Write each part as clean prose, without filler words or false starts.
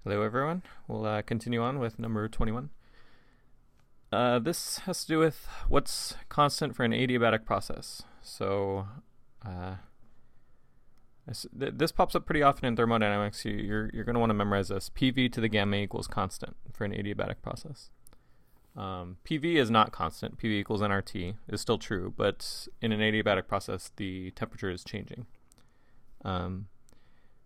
Hello everyone, we'll continue on with number 21. This has to do with what's constant for an adiabatic process. So this pops up pretty often in thermodynamics. You're going to want to memorize this. PV to the gamma equals constant for an adiabatic process. PV is not constant. PV equals nRT is still true, but in an adiabatic process the temperature is changing.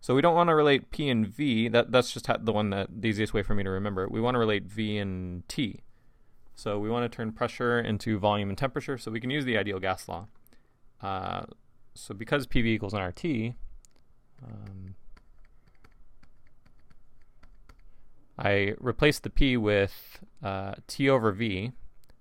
So we don't want to relate P and V. That's just the easiest way for me to remember it. We want to relate V and T. So we want to turn pressure into volume and temperature, so we can use the ideal gas law. So because PV equals nRT, I replace the P with T over V,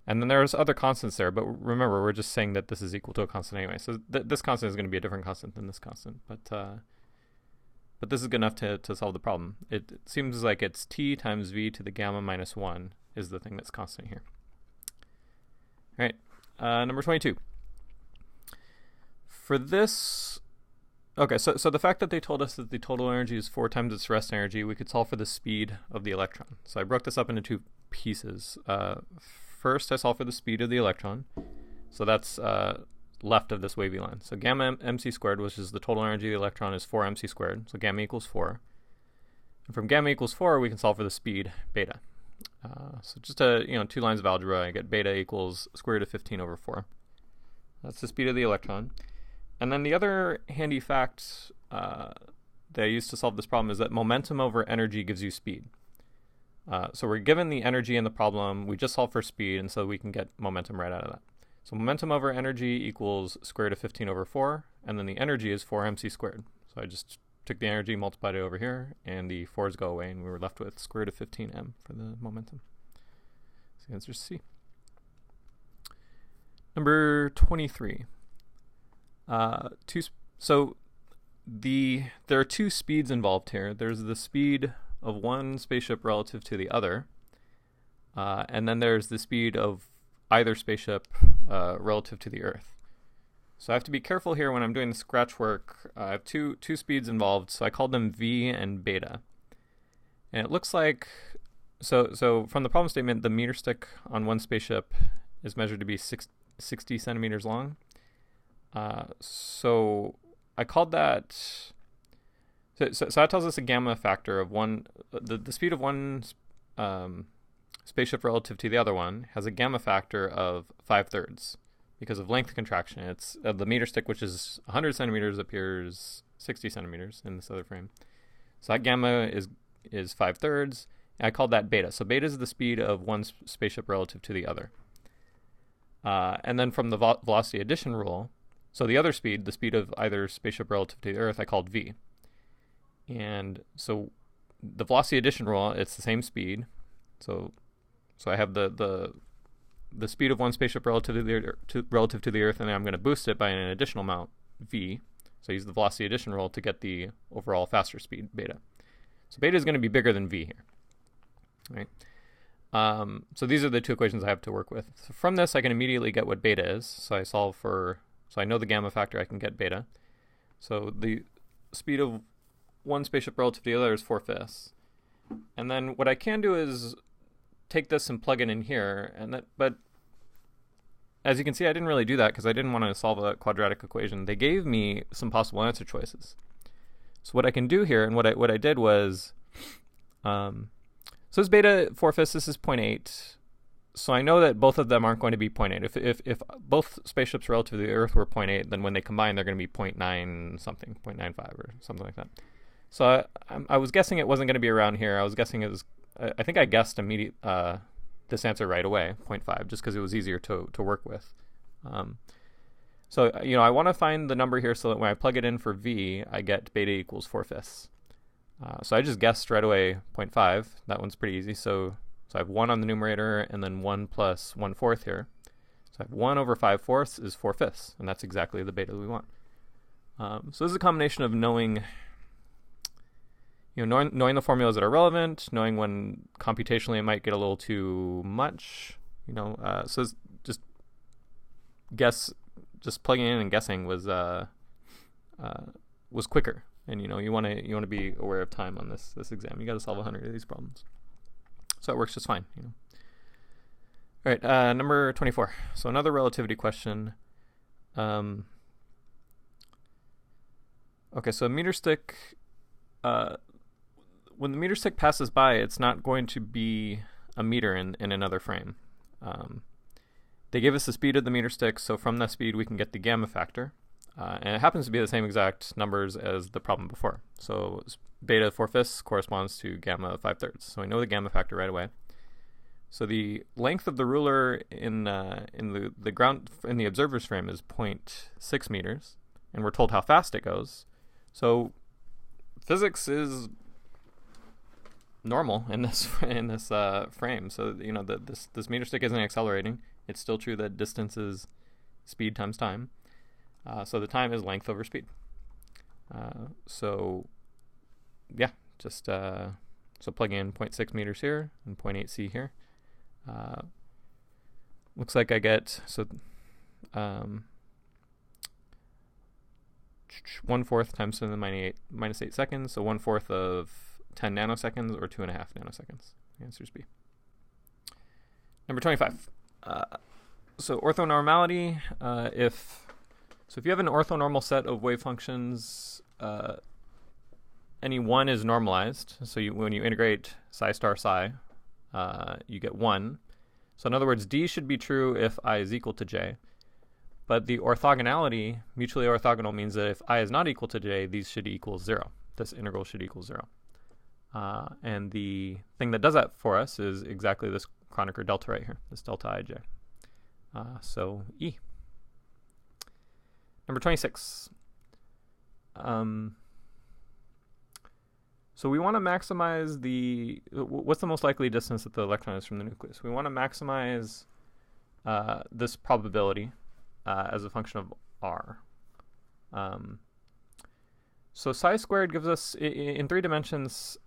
and then there's other constants there, but remember, we're just saying that this is equal to a constant anyway. So this constant is going to be a different constant than this constant, but this is good enough to solve the problem. It seems like it's T times V to the gamma minus 1 is the thing that's constant here. All right, number 22. For this, okay, so the fact that they told us that the total energy is 4 times its rest energy, we could solve for the speed of the electron. So I broke this up into two pieces. First, I solve for the speed of the electron. So that's left of this wavy line. So gamma mc squared, which is the total energy of the electron, is 4 mc squared. So gamma equals 4. And from gamma equals 4, we can solve for the speed beta. So just two lines of algebra, I get beta equals square root of 15 over 4. That's the speed of the electron. And then the other handy fact that I used to solve this problem is that momentum over energy gives you speed. So we're given the energy in the problem, we just solve for speed, and so we can get momentum right out of that. So momentum over energy equals square root of 15 over 4, and then the energy is 4 mc squared. So I just took the energy, multiplied it over here, and the 4's go away, and we were left with square root of 15 m for the momentum. So the answer is C. Number 23. There are two speeds involved here. There's the speed of one spaceship relative to the other, and then there's the speed of either spaceship relative to the Earth. So I have to be careful here when I'm doing the scratch work. I have two speeds involved, so I called them V and beta. And it looks like, so from the problem statement, the meter stick on one spaceship is measured to be 60 centimeters long. So I called that, so that tells us a gamma factor of one, the speed of one spaceship relative to the other one has a gamma factor of 5/3 because of length contraction. It's the meter stick, which is 100 centimeters, appears 60 centimeters in this other frame. So that gamma is 5/3. And I called that beta. So beta is the speed of one spaceship relative to the other. And then from the velocity addition rule, so the other speed, the speed of either spaceship relative to the Earth, I called V. And so the velocity addition rule, it's the same speed. So I have the speed of one spaceship relative to the Earth, and then I'm going to boost it by an additional amount, V. So I use the velocity addition rule to get the overall faster speed, beta. So beta is going to be bigger than V here. Right? So these are the two equations I have to work with. So from this, I can immediately get what beta is. So I know the gamma factor, I can get beta. So the speed of one spaceship relative to the other is 4/5. And then what I can do is take this and plug it in here, but as you can see, I didn't really do that because I didn't want to solve a quadratic equation. They gave me some possible answer choices. So what I can do here, and what I did was, so this beta 4/5, this is 0.8. So I know that both of them aren't going to be 0.8. If both spaceships relative to the Earth were 0.8, then when they combine, they're going to be 0.9 something, 0.95 or something like that. So I was guessing it wasn't going to be around here. I was guessing it was, I think I guessed this answer right away, 0.5, just because it was easier to work with. So I want to find the number here so that when I plug it in for V, I get beta equals 4/5. So I just guessed right away 0.5. That one's pretty easy. So I have 1 on the numerator and then 1 plus 1/4 here. So I have 1 over 5/4 is 4/5, and that's exactly the beta we want. So this is a combination of knowing the formulas that are relevant, knowing when computationally it might get a little too much, so just plugging in and guessing was quicker And you want to be aware of time on this exam. You got to solve 100 of these problems. So it works just fine. All right, number 24. So another relativity question. Okay, so a meter stick, when the meter stick passes by, it's not going to be a meter in another frame. They give us the speed of the meter stick, so from that speed we can get the gamma factor. And it happens to be the same exact numbers as the problem before. So beta 4/5 corresponds to gamma 5/3. So we know the gamma factor right away. So the length of the ruler in the observer's frame is 0.6 meters, and we're told how fast it goes. So physics is normal in this frame. So this meter stick isn't accelerating. It's still true that distance is speed times time. So the time is length over speed. So plugging in 0.6 meters here and 0.8 c here. Looks like I get 1/4 times 10 to the minus 8 seconds, so 1/4 of 10 nanoseconds, or 2.5 nanoseconds. The answer is B. Number 25. So orthonormality, if you have an orthonormal set of wave functions, any one is normalized. So when you integrate psi star psi, you get 1. So in other words, D should be true if I is equal to J. But the orthogonality, mutually orthogonal, means that if I is not equal to J, these should equal 0. This integral should equal 0. And the thing that does that for us is exactly this Kronecker delta right here, this delta ij. So E. Number 26. So we want to maximize what's the most likely distance that the electron is from the nucleus? We want to maximize this probability as a function of r. So psi squared gives us, in 3 dimensions,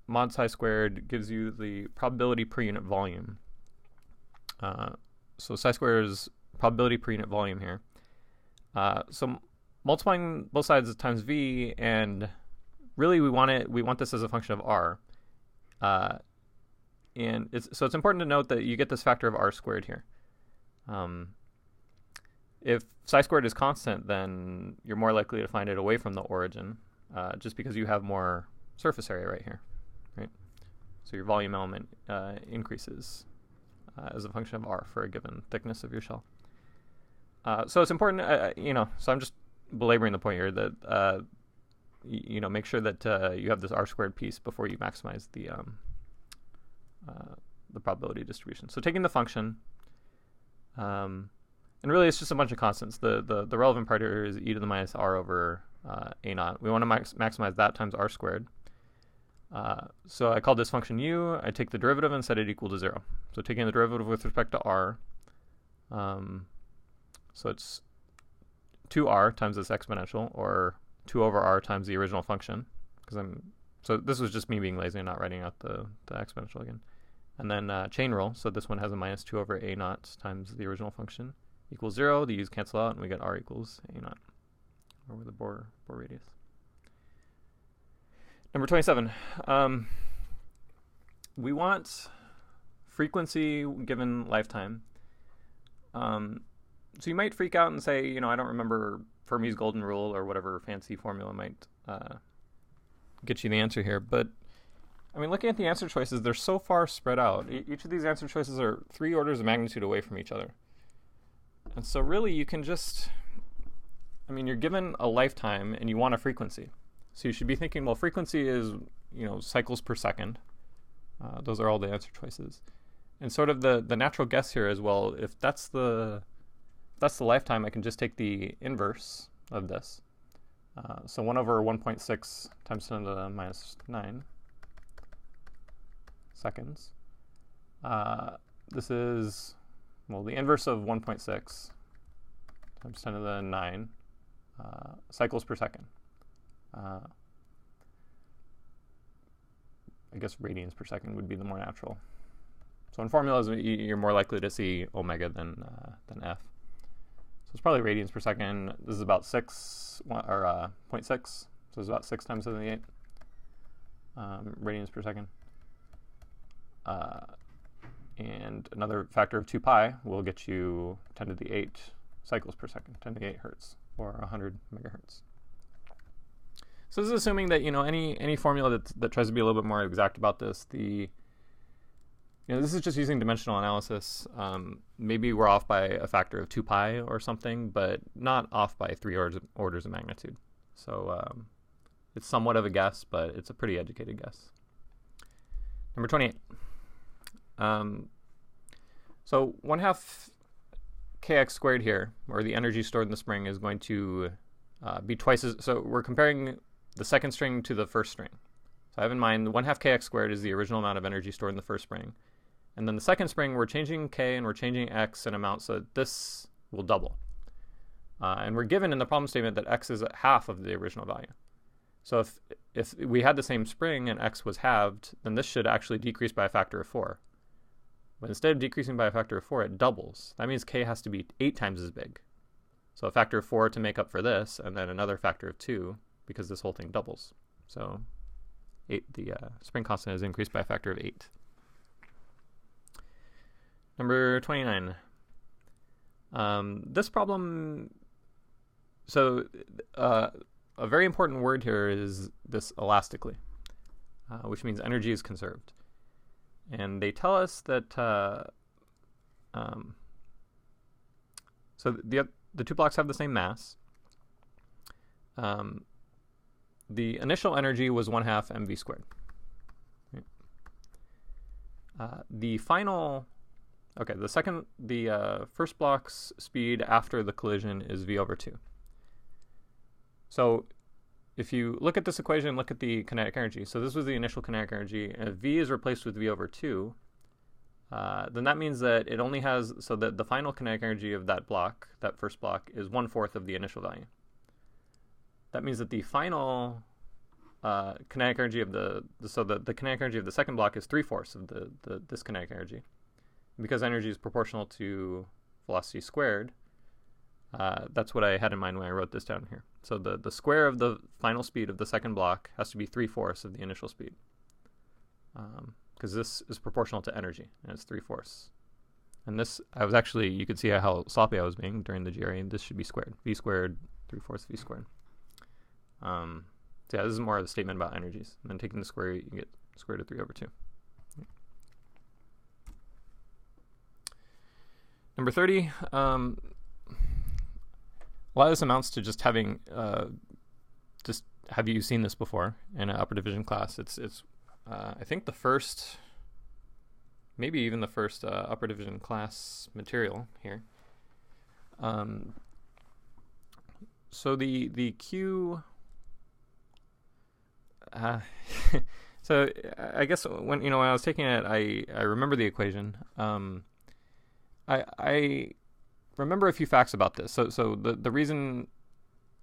mod psi squared gives you the probability per unit volume. So psi squared is probability per unit volume here. So multiplying both sides times v, and really we want this as a function of r. And it's important to note that you get this factor of r squared here. If psi squared is constant, then you're more likely to find it away from the origin, just because you have more surface area right here, right? So your volume element increases as a function of r for a given thickness of your shell. So it's important, so I'm just belaboring the point here that, make sure that you have this r squared piece before you maximize the probability distribution. So taking the function, and really it's just a bunch of constants. The relevant part here is e to the minus r over a naught. We want to maximize that times r squared. So I call this function u. I take the derivative and set it equal to 0. So taking the derivative with respect to r, so it's 2r times this exponential, or 2 over r times the original function, so this was just me being lazy and not writing out the exponential again. And then chain rule, so this one has a minus 2 over a naught times the original function equals 0. The u's cancel out, and we get r equals a naught over the Bohr radius. Number 27. We want frequency given lifetime. So you might freak out and say, I don't remember Fermi's golden rule or whatever fancy formula might get you the answer here. But, looking at the answer choices, they're so far spread out. Each of these answer choices are 3 orders of magnitude away from each other. And so really you can just, you're given a lifetime and you want a frequency. So you should be thinking, well, frequency is, cycles per second. Those are all the answer choices. And sort of the natural guess here is, well, if that's the lifetime, I can just take the inverse of this. So 1 over 1.6 times 10 to the minus 9 seconds. This is, the inverse of 1.6 times 10 to the 9 cycles per second. I guess radians per second would be the more natural. So in formulas, you're more likely to see omega than f. So it's probably radians per second. This is about 6, or 0.6, so it's about 6 times 10 to the 8 radians per second. And another factor of 2 pi will get you 10 to the 8 cycles per second, 10 to the 8 hertz, or 100 megahertz. So this is assuming that, any formula that tries to be a little bit more exact about this, this is just using dimensional analysis. Maybe we're off by a factor of 2 pi or something, but not off by 3 orders of magnitude. So it's somewhat of a guess, but it's a pretty educated guess. Number 28. So 1/2 kx squared here, or the energy stored in the spring, is going to be twice as, so we're comparing the second string to the first string. So I have in mind 1/2 kx squared is the original amount of energy stored in the first spring. And then the second spring, we're changing k and we're changing x in amount so that this will double. And we're given in the problem statement that x is at half of the original value. So if we had the same spring and x was halved, then this should actually decrease by a factor of 4. But instead of decreasing by a factor of 4, it doubles. That means k has to be 8 times as big. So a factor of 4 to make up for this, and then another factor of 2, because this whole thing doubles. So the spring constant is increased by a factor of 8. Number 29. This problem, so a very important word here is this elastically, which means energy is conserved. And they tell us that, so the two blocks have the same mass. The initial energy was 1/2 mv squared. Right. The first block's speed after the collision is v over 2. So if you look at this equation, look at the kinetic energy. So this was the initial kinetic energy, and if v is replaced with v over 2, then that means that it only has, so that the final kinetic energy of that block, that first block, is 1/4 of the initial value. That means that the final kinetic energy of the kinetic energy of the second block is 3/4 of this kinetic energy. Because energy is proportional to velocity squared, that's what I had in mind when I wrote this down here. So the square of the final speed of the second block has to be 3/4 of the initial speed, because this is proportional to energy, and it's 3/4. And this, you could see how sloppy I was being during the GRE, and this should be squared. V squared, 3/4 v squared. So yeah, this is more of a statement about energies. And then taking the square, you get square root of 3 over 2. Number 30, a lot of this amounts to just having, have you seen this before in an upper division class? It's I think the first, maybe even the first upper division class material here. So the Q, so I guess when I was taking it, I remember the equation. I remember a few facts about this. So the reason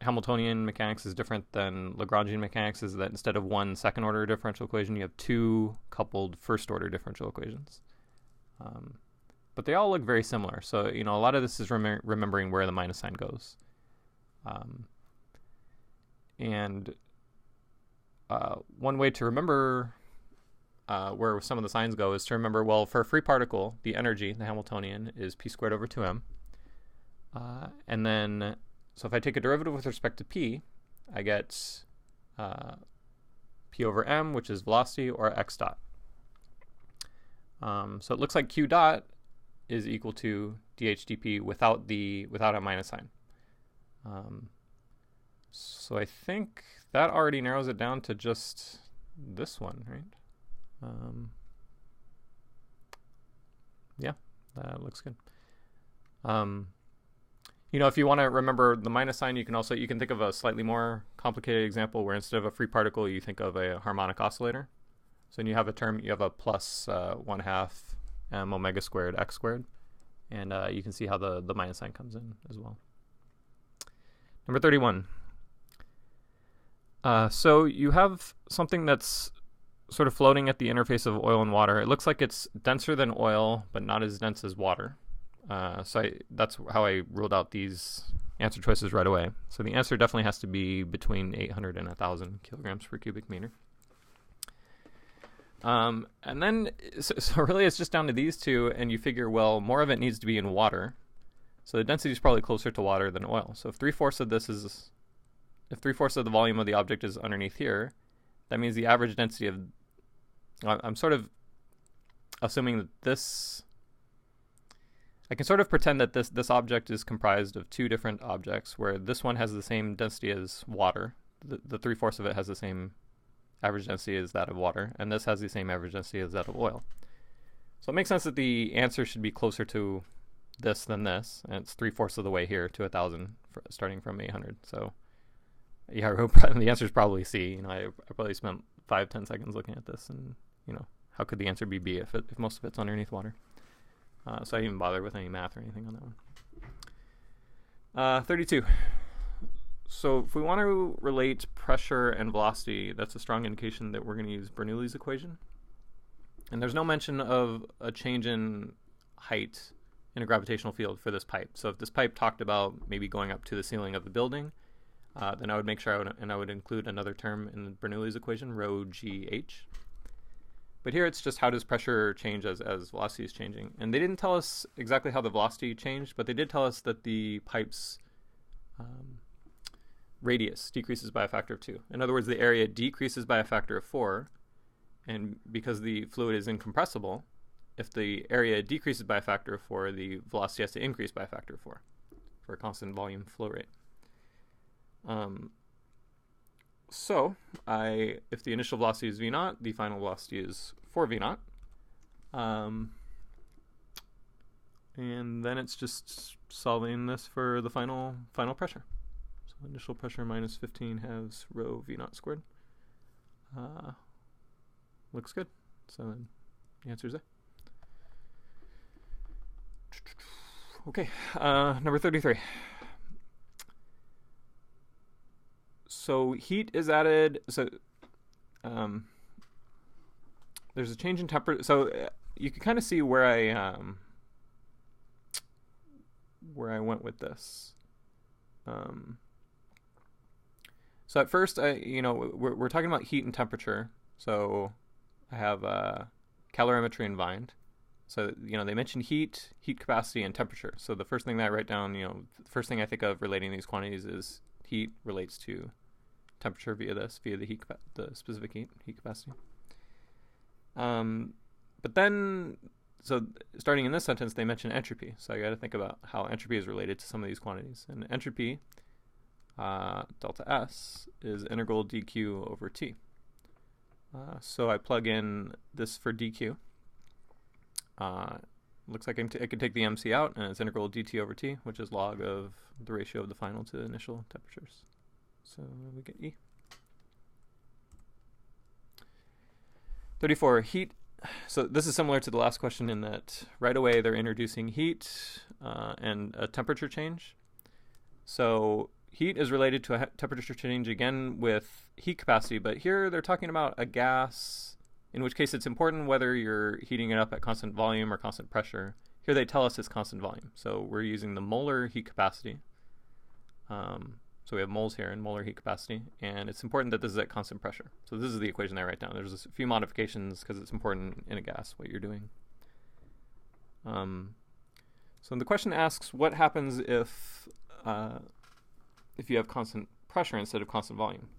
Hamiltonian mechanics is different than Lagrangian mechanics is that instead of one second order differential equation, you have 2 coupled first order differential equations. But they all look very similar. So, a lot of this is remembering where the minus sign goes. One way to remember where some of the signs go is to remember, well, for a free particle, the energy, the Hamiltonian, is p squared over 2m. And then, so if I take a derivative with respect to p, I get p over m, which is velocity, or x dot. So it looks like q dot is equal to dh dp without a minus sign. So I think that already narrows it down to just this one, right? Yeah, that looks good. If you want to remember the minus sign, you can think of a slightly more complicated example where instead of a free particle, you think of a harmonic oscillator. So when you have a plus 1/2 m omega squared x squared, and you can see how the minus sign comes in as well. Number 31. So you have something that's sort of floating at the interface of oil and water. It looks like it's denser than oil, but not as dense as water. That's how I ruled out these answer choices right away. So the answer definitely has to be between 800 and 1,000 kilograms per cubic meter. And then, so really it's just down to these two, and you figure, well, more of it needs to be in water. So the density is probably closer to water than oil. So if 3/4 of the volume of the object is underneath here, that means the average density of, I'm sort of assuming that this, I can sort of pretend that this object is comprised of two different objects, where this one has the same density as water. The 3/4 of it has the same average density as that of water, and this has the same average density as that of oil. So it makes sense that the answer should be closer to this than this, and it's 3/4 of the way here to 1,000, starting from 800. So yeah, the answer is probably C. I probably spent 5-10 seconds looking at this, and how could the answer be B if most of it's underneath water? So I didn't even bother with any math or anything on that one. 32. So if we want to relate pressure and velocity, that's a strong indication that we're going to use Bernoulli's equation. And there's no mention of a change in height in a gravitational field for this pipe. So if this pipe talked about maybe going up to the ceiling of the building, then I would make sure I would include another term in Bernoulli's equation, rho GH. But here it's just how does pressure change as velocity is changing. And they didn't tell us exactly how the velocity changed, but they did tell us that the pipe's radius decreases by a factor of 2. In other words, the area decreases by a factor of 4, and because the fluid is incompressible, if the area decreases by a factor of 4, the velocity has to increase by a factor of 4 for a constant volume flow rate. So if the initial velocity is v0, the final velocity is 4 v0. And then it's just solving this for the final pressure. So initial pressure minus 15 halves rho v0 squared. Looks good. So then the answer is A. Okay, number 33. So heat is added. So there's a change in temperature. So you can kind of see where I went with this. So at first, we're talking about heat and temperature. So I have calorimetry and Wind. So they mentioned heat capacity, and temperature. So the first thing that I write down, the first thing I think of relating these quantities is heat relates to temperature via the specific heat capacity. But then, so starting in this sentence, they mention entropy. So I got to think about how entropy is related to some of these quantities. And entropy, delta S, is integral dq over t. So I plug in this for dq. Looks like I can take the MC out, and it's integral dt over t, which is log of the ratio of the final to the initial temperatures. So we get E. 34, heat. So this is similar to the last question in that right away they're introducing heat and a temperature change. So heat is related to a temperature change again with heat capacity, but here they're talking about a gas, in which case it's important whether you're heating it up at constant volume or constant pressure. Here they tell us it's constant volume. So we're using the molar heat capacity. So we have moles here and molar heat capacity, and it's important that this is at constant pressure. So this is the equation I write down. There's a few modifications because it's important in a gas what you're doing. So the question asks, what happens if you have constant pressure instead of constant volume?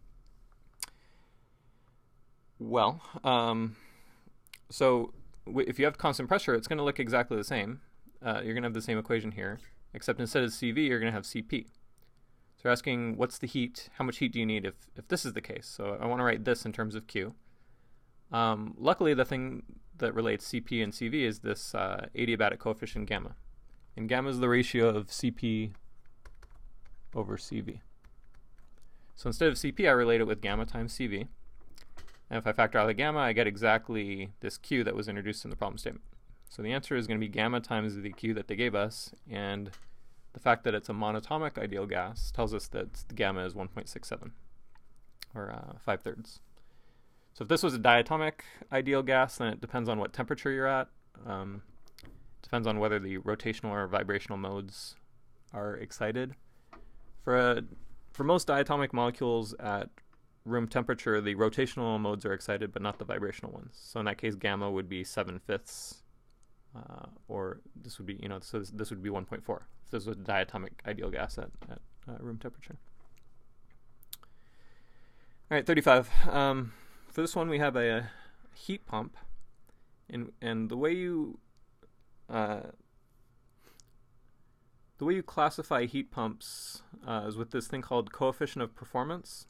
Well, so if you have constant pressure, it's going to look exactly the same. You're going to have the same equation here, except instead of CV, you're going to have CP. So you're asking, what's the heat? How much heat do you need if this is the case? So I want to write this in terms of Q. Luckily, the thing that relates CP and CV is this adiabatic coefficient gamma. And gamma is the ratio of CP over CV. So instead of CP, I relate it with gamma times CV. And if I factor out the gamma, I get exactly this Q that was introduced in the problem statement. So the answer is going to be gamma times the Q that they gave us, and the fact that it's a monatomic ideal gas tells us that the gamma is 1.67, or 5/3. So if this was a diatomic ideal gas, then it depends on what temperature you're at. Depends on whether the rotational or vibrational modes are excited. For most diatomic molecules at room temperature, the rotational modes are excited, but not the vibrational ones. So in that case, gamma would be 7/5, or this would be, so this would be 1.4. If this was a diatomic ideal gas at room temperature. All right, 35. For this one, we have a heat pump, and the way you classify heat pumps is with this thing called coefficient of performance.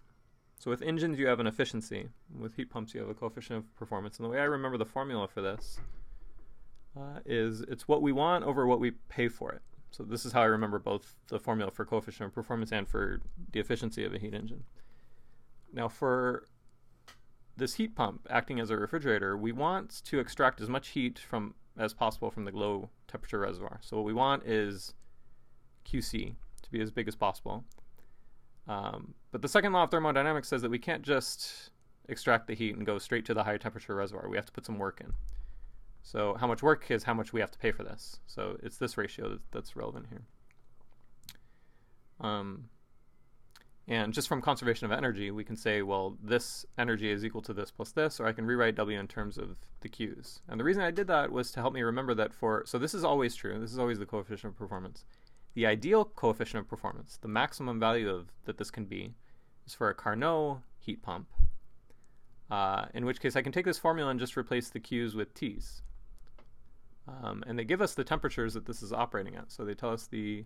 So with engines, you have an efficiency. With heat pumps, you have a coefficient of performance. And the way I remember the formula for this is it's what we want over what we pay for it. So this is how I remember both the formula for coefficient of performance and for the efficiency of a heat engine. Now for this heat pump acting as a refrigerator, we want to extract as much heat as possible from the low temperature reservoir. So what we want is QC to be as big as possible. But the second law of thermodynamics says that we can't just extract the heat and go straight to the high temperature reservoir. We have to put some work in. So how much work is how much we have to pay for this. So it's this ratio that's relevant here. And just from conservation of energy, we can say, well, this energy is equal to this plus this, or I can rewrite W in terms of the Qs. And the reason I did that was to help me remember that so this is always true. This is always the coefficient of performance. The ideal coefficient of performance, the maximum value that this can be, is for a Carnot heat pump, in which case I can take this formula and just replace the Q's with T's. And they give us the temperatures that this is operating at. So they tell us the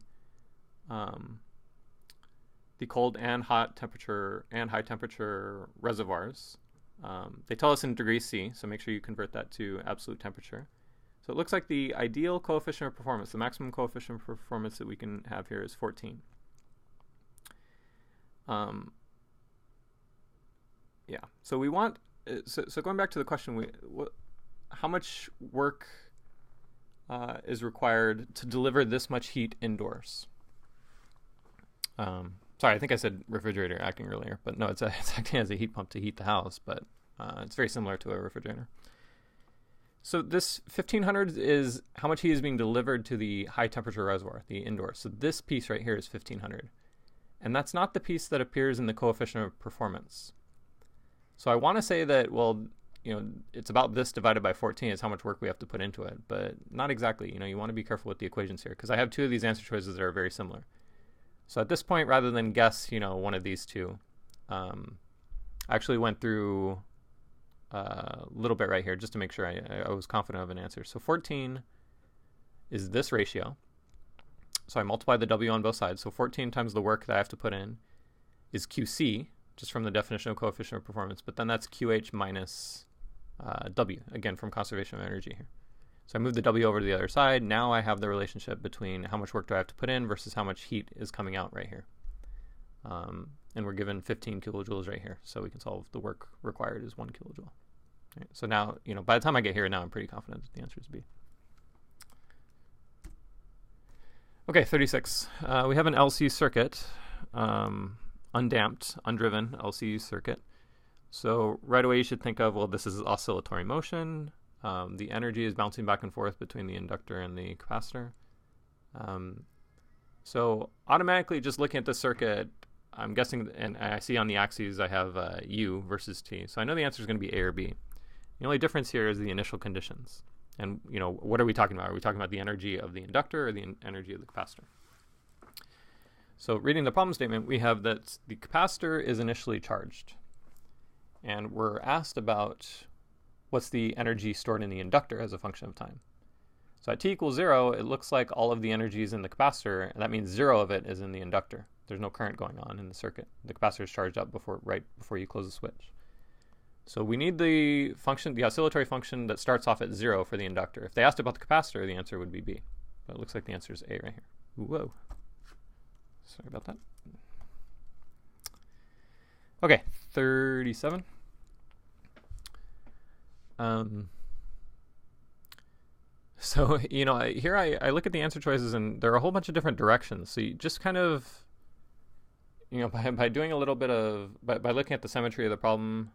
cold and hot temperature and high temperature reservoirs. They tell us in degrees C, so make sure you convert that to absolute temperature. So it looks like the ideal coefficient of performance, the maximum coefficient of performance that we can have here is 14. Yeah, so we want, so going back to the question, how much work is required to deliver this much heat indoors? Sorry, I think I said refrigerator acting earlier, but no, it's acting as a heat pump to heat the house, but it's very similar to a refrigerator. So this 1500 is how much heat is being delivered to the high temperature reservoir, the indoors. So this piece right here is 1500. And that's not the piece that appears in the coefficient of performance. So I want to say that, well, it's about this divided by 14 is how much work we have to put into it, but not exactly. You want to be careful with the equations here because I have two of these answer choices that are very similar. So at this point, rather than guess, one of these two, I actually went through a little bit right here just to make sure I was confident of an answer. So 14 is this ratio. So I multiply the W on both sides. So 14 times the work that I have to put in is QC, just from the definition of coefficient of performance, but then that's QH minus W, again, from conservation of energy here. So I move the W over to the other side. Now I have the relationship between how much work do I have to put in versus how much heat is coming out right here. And we're given 15 kilojoules right here. So we can solve the work required is 1 kilojoule. Right, so now, by the time I get here, now I'm pretty confident that the answer is B. Okay, 36. We have an LC circuit, undamped, undriven LC circuit. So right away you should think of, well, this is oscillatory motion. The energy is bouncing back and forth between the inductor and the capacitor. So automatically just looking at the circuit, I'm guessing, and I see on the axes I have U versus T. So I know the answer is going to be A or B. The only difference here is the initial conditions. And, what are we talking about? Are we talking about the energy of the inductor or the energy of the capacitor? So reading the problem statement, we have that the capacitor is initially charged. And we're asked about what's the energy stored in the inductor as a function of time. So at t equals 0, it looks like all of the energy is in the capacitor, and that means 0 of it is in the inductor. There's no current going on in the circuit. The capacitor is charged up right before you close the switch. So we need the function, the oscillatory function that starts off at 0 for the inductor. If they asked about the capacitor, the answer would be B. But it looks like the answer is A right here. Whoa. Sorry about that. Okay, 37. So, here I look at the answer choices and there are a whole bunch of different directions. So you just kind of, by doing a little bit of, by looking at the symmetry of the problem,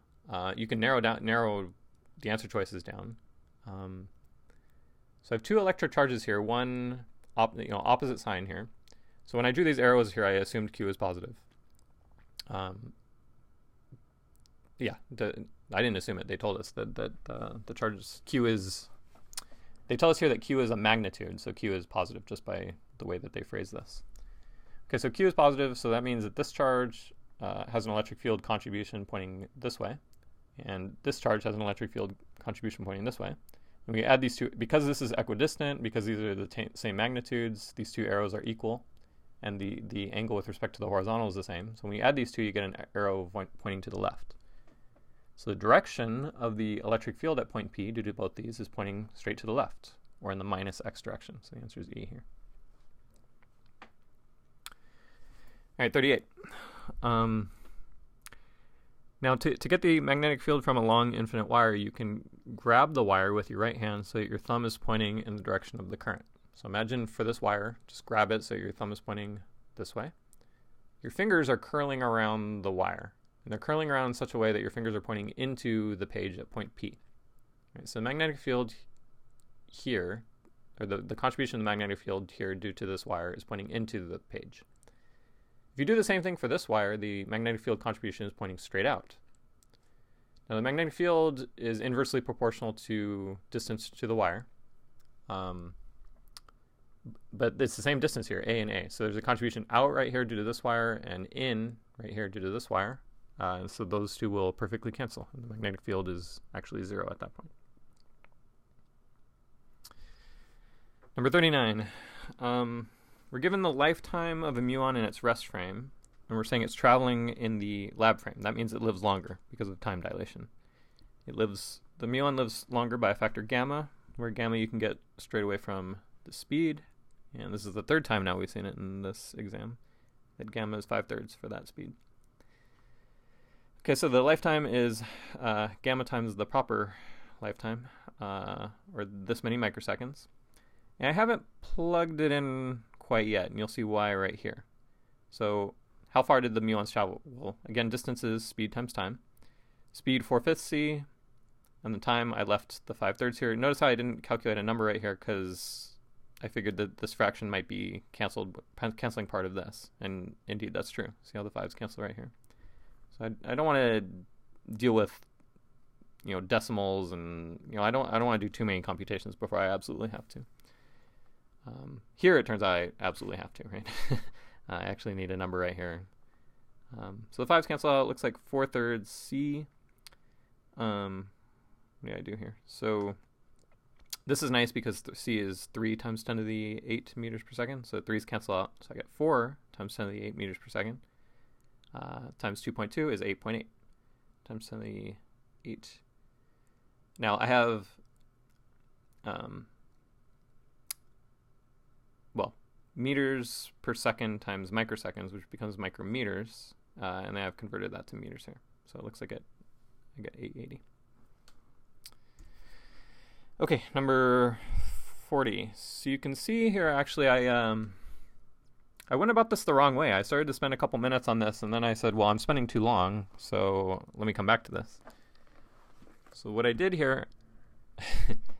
you can narrow the answer choices down. So I have two electric charges here, one opposite sign here. So when I drew these arrows here, I assumed Q is positive. Yeah, I didn't assume it. They told us that the charges Q is. They tell us here that Q is a magnitude, so Q is positive just by the way that they phrase this. Okay, so Q is positive, so that means that this charge has an electric field contribution pointing this way, and this charge has an electric field contribution pointing this way. And we add these two, because this is equidistant, because these are the same magnitudes, these two arrows are equal, and the angle with respect to the horizontal is the same. So when we add these two, you get an arrow pointing to the left. So the direction of the electric field at point P, due to both these, is pointing straight to the left, or in the minus x direction. So the answer is E here. All right, 38. Now to get the magnetic field from a long infinite wire, you can grab the wire with your right hand so that your thumb is pointing in the direction of the current. So imagine for this wire, just grab it so your thumb is pointing this way. Your fingers are curling around the wire. And they're curling around in such a way that your fingers are pointing into the page at point P. Right, so the magnetic field here, or the contribution of the magnetic field here due to this wire is pointing into the page. If you do the same thing for this wire, the magnetic field contribution is pointing straight out. Now the magnetic field is inversely proportional to distance to the wire. But it's the same distance here, A and A. So there's a contribution out right here due to this wire and in right here due to this wire. And so those two will perfectly cancel. And the magnetic field is actually 0 at that point. Number 39. We're given the lifetime of a muon in its rest frame, and we're saying it's traveling in the lab frame. That means it lives longer because of time dilation. The muon lives longer by a factor gamma, where gamma you can get straight away from the speed. And this is the third time now we've seen it in this exam, that gamma is 5/3 for that speed. Okay, so the lifetime is gamma times the proper lifetime, or this many microseconds. And I haven't plugged it in quite yet, and you'll see why right here. So how far did the muons travel? Well, again, distance is speed times time. Speed 4/5 c, and the time I left the 5/3 here. Notice how I didn't calculate a number right here because I figured that this fraction might be canceling part of this, and indeed that's true. See how the 5's cancel right here. So I don't want to deal with decimals, and I don't want to do too many computations before I absolutely have to. Here it turns out I absolutely have to, right? I actually need a number right here. So the 5's cancel out. It looks like 4/3 c. What do I do here? So this is nice because c is 3 times 10 to the 8 meters per second. So 3's cancel out. So I get 4 times 10 to the 8 meters per second. Times 2.2 is 8.8 times 10 to the 8. Now I have, meters per second times microseconds, which becomes micrometers, and I have converted that to meters here. So it looks like I get 880. Okay, number 40. So you can see here, actually, I went about this the wrong way. I started to spend a couple minutes on this, and then I said, well, I'm spending too long, so let me come back to this. So what I did here,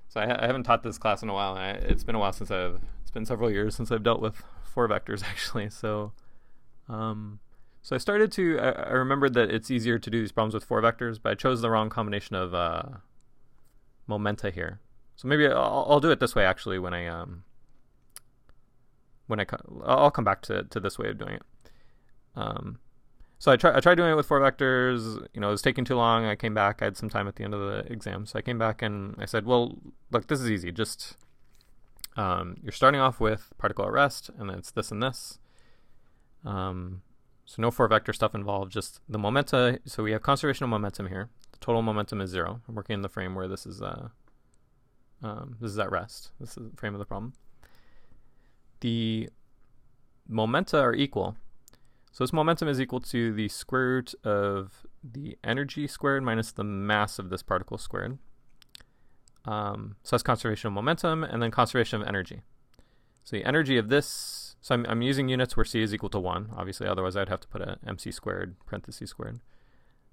so I haven't taught this class in a while, and it's been a while since it's been several years since I've dealt with 4 vectors, actually. So I started to, I remembered that it's easier to do these problems with 4 vectors, but I chose the wrong combination of momenta here. So maybe I'll do it this way, actually, I'll come back to this way of doing it. So I tried doing it with 4 vectors. It was taking too long. I came back. I had some time at the end of the exam. So I came back and I said, well, look, this is easy. Just you're starting off with particle at rest, and then it's this and this. So no 4 vector stuff involved, just the momenta. So we have conservation of momentum here. The total momentum is 0. I'm working in the frame where this is at rest. This is the frame of the problem. The momenta are equal. So this momentum is equal to the square root of the energy squared minus the mass of this particle squared. So that's conservation of momentum, and then conservation of energy. So the energy of this, so I'm using units where c is equal to 1, obviously, otherwise I'd have to put a mc squared, parentheses squared.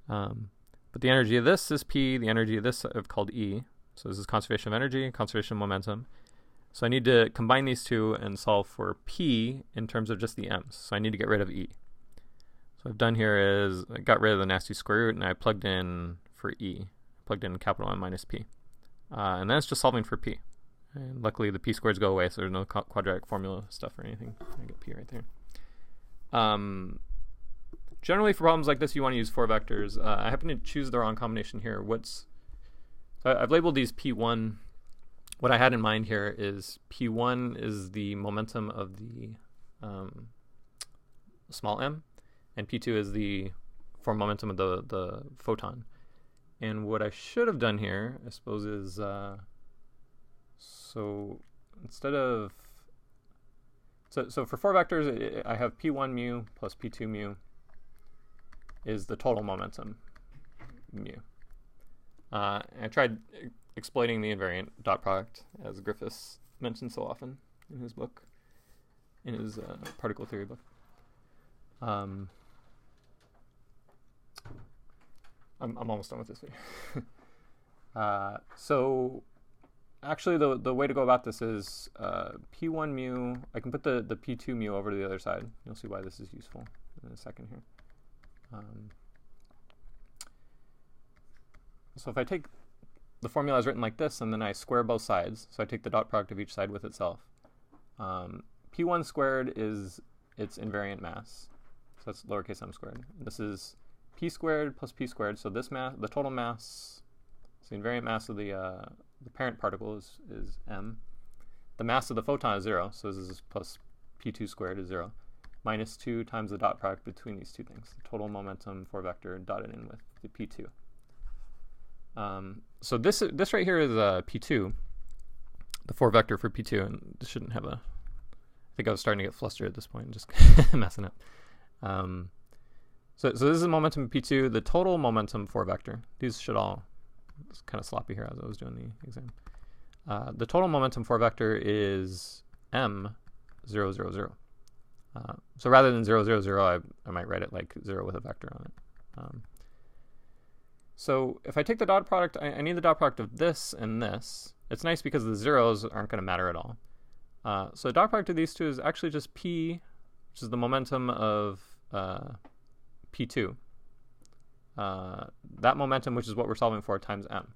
But the energy of this is p, the energy of this I've called E. So this is conservation of energy, conservation of momentum. So I need to combine these two and solve for p in terms of just the m's. So I need to get rid of e. So what I've done here is I got rid of the nasty square root and I plugged in for e. Plugged in capital M minus p. And then it's just solving for p. And luckily the p squareds go away, so there's no quadratic formula stuff or anything. I get p right there. Generally for problems like this you want to use 4 vectors. I happen to choose the wrong combination here. I've labeled these p1. What I had in mind here is p1 is the momentum of the small m, and p2 is the form momentum of the photon. And what I should have done here, I suppose, is so instead of so for 4 vectors, I have p1 mu plus p2 mu is the total momentum mu. I tried exploiting the invariant dot product, as Griffiths mentioned so often in his book, in his particle theory book. I'm almost done with this video. So actually the way to go about this is p1 mu, I can put the p2 mu over to the other side. You'll see why this is useful in a second here. So if I take the formula is written like this, and then I square both sides. So I take the dot product of each side with itself. P1 squared is its invariant mass. So that's lowercase m squared. And this is p squared plus p squared. So this mass, the total mass, so the invariant mass of the parent particle is m. The mass of the photon is 0. So this is plus p2 squared is 0. Minus 2 times the dot product between these two things. The total momentum 4 vector dotted in with the p2. So this right here is p2, the 4 vector for p2, and this shouldn't have a. I think I was starting to get flustered at this point, just messing up. So this is the momentum of p2, the total momentum 4 vector. These should all. It's kind of sloppy here as I was doing the exam. The total momentum 4 vector is m 0, 0, 0. So rather than 0, 0, 0, I might write it like 0 with a vector on it. So if I take the dot product, I need the dot product of this and this. It's nice because the zeros aren't going to matter at all. So the dot product of these two is actually just p, which is the momentum of p2. That momentum, which is what we're solving for, times m.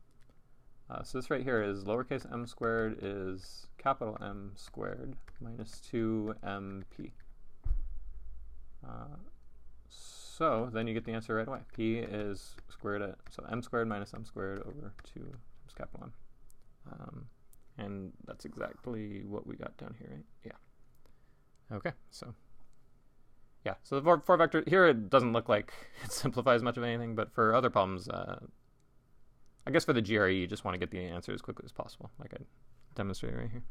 So this right here is lowercase m squared is capital M squared minus 2mp. So then you get the answer right away. P is squared at, so m squared minus m squared over 2 times capital M. And that's exactly what we got down here, right? Yeah. Okay, so yeah, so the 4 vector, here it doesn't look like it simplifies much of anything, but for other problems, I guess for the GRE, you just want to get the answer as quickly as possible, like I demonstrated right here.